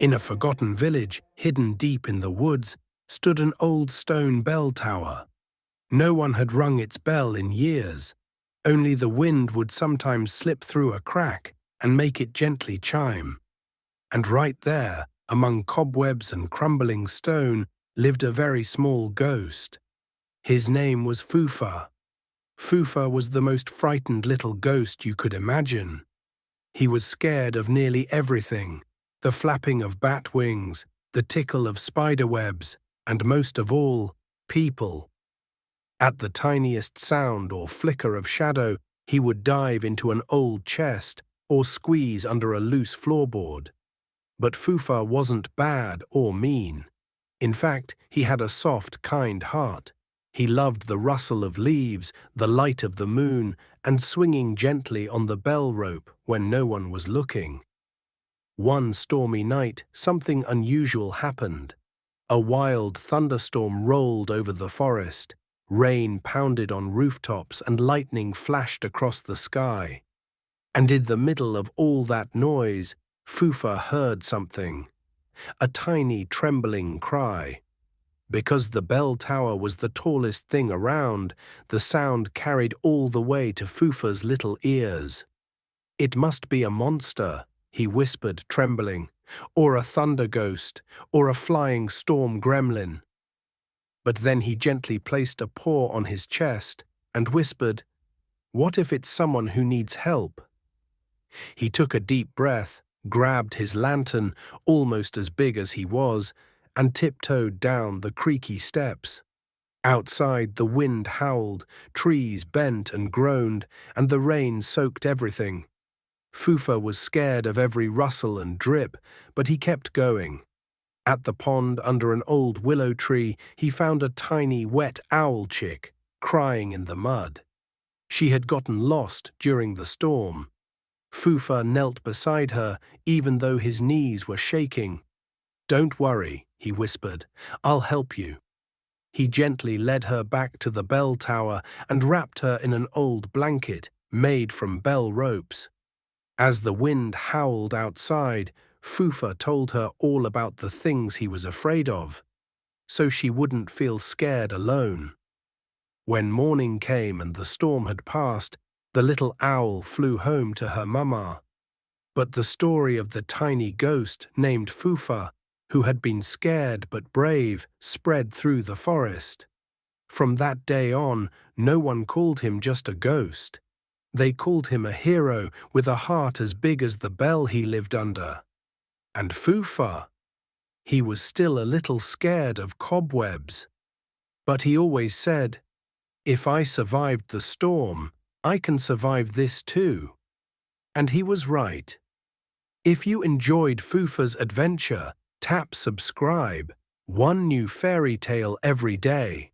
In a forgotten village, hidden deep in the woods, stood an old stone bell tower. No one had rung its bell in years. Only the wind would sometimes slip through a crack and make it gently chime. And right there, among cobwebs and crumbling stone, lived a very small ghost. His name was Fůfa. Fůfa was the most frightened little ghost you could imagine. He was scared of nearly everything: the flapping of bat wings, the tickle of spider webs, and most of all, people. At the tiniest sound or flicker of shadow, he would dive into an old chest or squeeze under a loose floorboard. But Fůfa wasn't bad or mean. In fact, he had a soft, kind heart. He loved the rustle of leaves, the light of the moon, and swinging gently on the bell rope when no one was looking. One stormy night, something unusual happened. A wild thunderstorm rolled over the forest. Rain pounded on rooftops and lightning flashed across the sky. And in the middle of all that noise, Fůfa heard something. A tiny, trembling cry. Because the bell tower was the tallest thing around, the sound carried all the way to Fůfa's little ears. "It must be a monster," he whispered, trembling, "or a thunder ghost, or a flying storm gremlin." But then he gently placed a paw on his chest and whispered, "What if it's someone who needs help?" He took a deep breath, grabbed his lantern, almost as big as he was, and tiptoed down the creaky steps. Outside, the wind howled, trees bent and groaned, and the rain soaked everything. Fůfa was scared of every rustle and drip, but he kept going. At the pond under an old willow tree, he found a tiny, wet owl chick, crying in the mud. She had gotten lost during the storm. Fůfa knelt beside her, even though his knees were shaking. "Don't worry," he whispered, "I'll help you." He gently led her back to the bell tower and wrapped her in an old blanket made from bell ropes. As the wind howled outside, Fůfa told her all about the things he was afraid of, so she wouldn't feel scared alone. When morning came and the storm had passed, the little owl flew home to her mama. But the story of the tiny ghost named Fůfa, who had been scared but brave, spread through the forest. From that day on, no one called him just a ghost. They called him a hero with a heart as big as the bell he lived under. And Fůfa, he was still a little scared of cobwebs. But he always said, "If I survived the storm, I can survive this too." And he was right. If you enjoyed Fůfa's adventure, tap subscribe. One new fairy tale every day.